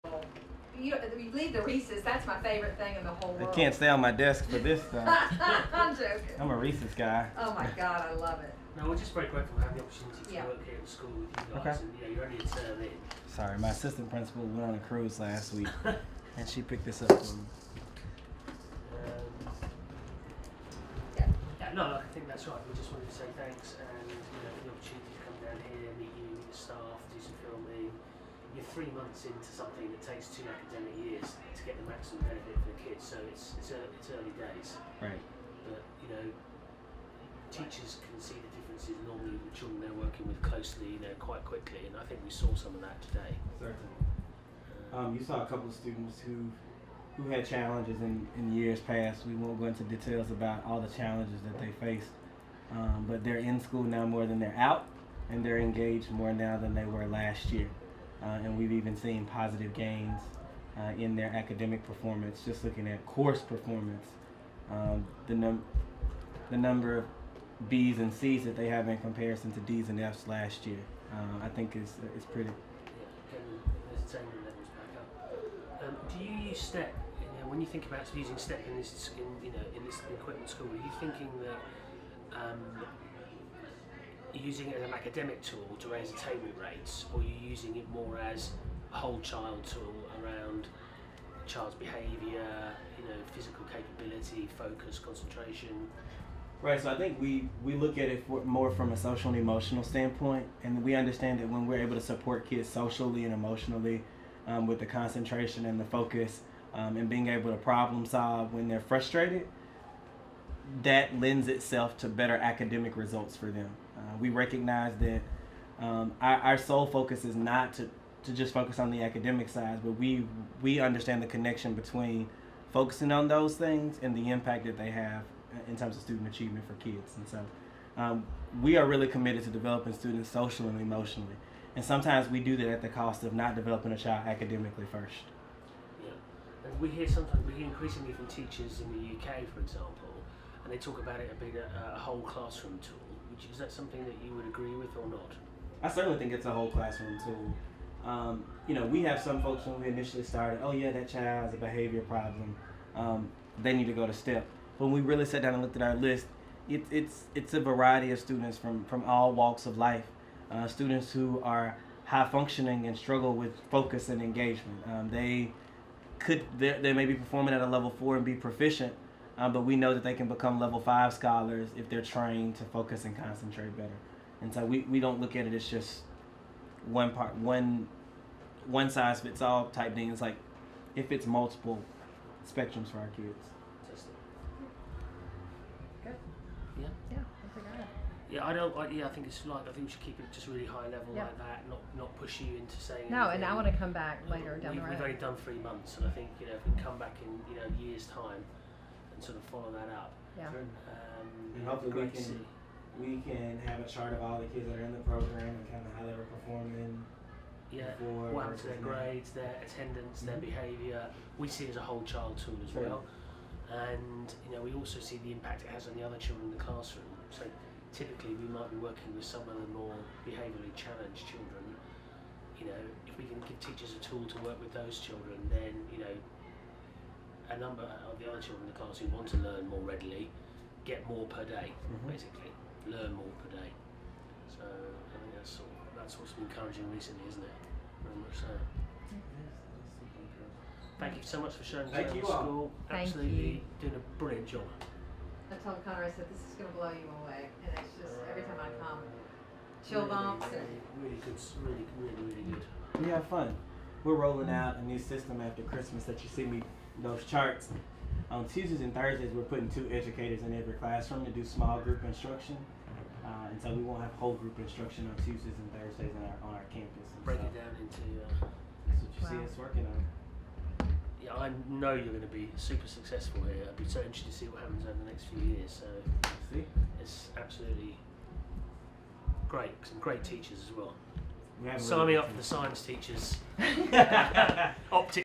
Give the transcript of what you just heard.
You leave the Reese's. That's my favorite thing in the whole It world. can't stay on my desk for this stuff. I'm joking. I'm a Reese's guy. Oh my God, I love it. No, we're just very grateful to have the opportunity to Yeah. work here at school with you guys. Okay. And you're only a term in. Sorry, my assistant principal went on a cruise last week, and she picked this up for me. Yeah, no, I think that's right. We just wanted to say thanks and for the opportunity to come down here, meet you, meet the staff, do some filming. You're 3 months into something that takes 2 academic years to get the maximum benefit for the kids, so it's early days. Right. But teachers can see the differences normally with the children they're working with closely, quite quickly, and I think we saw some of that today. Certainly. You saw a couple of students who had challenges in years past. We won't go into details about all the challenges that they faced, but they're in school now more than they're out, and they're engaged more now than they were last year. And we've even seen positive gains in their academic performance. Just looking at course performance, the number of B's and C's that they have in comparison to D's and F's last year, I think is pretty. Yeah, again, there's attainment levels back up. Do you use STEP? When you think about using STEP in this, in this equipment school, are you thinking that you're using it as an academic tool to raise attainment rates, or are you using it more as a whole child tool around child's behaviour, physical capability, focus, concentration? Right, so I think we look at it more from a social and emotional standpoint, and we understand that when we're able to support kids socially and emotionally with the concentration and the focus and being able to problem solve when they're frustrated, that lends itself to better academic results for them. We recognize that our sole focus is not to just focus on the academic side, but we understand the connection between focusing on those things and the impact that they have in terms of student achievement for kids. And so we are really committed to developing students socially and emotionally. And sometimes we do that at the cost of not developing a child academically first. Yeah, and we hear increasingly from teachers in the UK, for example, and they talk about it being a whole classroom tool. Is that something that you would agree with or not? I certainly think it's a whole classroom tool. We have some folks when we initially started, oh yeah, that child has a behavior problem. They need to go to STEP. When we really sat down and looked at our list, it's a variety of students from all walks of life. Students who are high functioning and struggle with focus and engagement. They may be performing at a level 4 and be proficient, but we know that they can become level 5 scholars if they're trained to focus and concentrate better. And so we don't look at it as just one size fits all type thing. It's like it fits multiple spectrums for our kids. Good. Yeah. Yeah, I forgot it. Yeah, I think it's like I think we should keep it just really high level like that, not push you into saying. No, anything. and I want to come back later down the road. We've only done 3 months, and I think if we can come back in a year's time and sort of follow that up. Yeah. And hopefully we can have a chart of all the kids that are in the program and kind of how they were performing. Yeah, before what happened to their grades, their attendance, their behaviour. We see it as a whole child tool as well. And we also see the impact it has on the other children in the classroom. So typically we might be working with some of the more behaviourally challenged children. If we can give teachers a tool to work with those children, then a number of the other children in the class who want to learn more readily get more per day, basically. Learn more per day. So I think that's what's been encouraging recently, isn't it? Very much so. Thank you so much for showing us around the school. Thank Absolutely doing a brilliant job. I told Connor, I said, this is going to blow you away. And it's just, every time I come, chill bumps. Really good, really good. We have fun. We're rolling out a new system after Christmas that you see me those charts. On Tuesdays and Thursdays, we're putting 2 educators in every classroom to do small group instruction. And so we won't have whole group instruction on Tuesdays and Thursdays on our campus. And Break so it down into. that's what you see us working on. Yeah, I know you're going to be super successful here. I'd be so interested to see what happens over the next few years. So See? it's absolutely great. Some great teachers as well. We have Sign me up for the science teachers. Optics.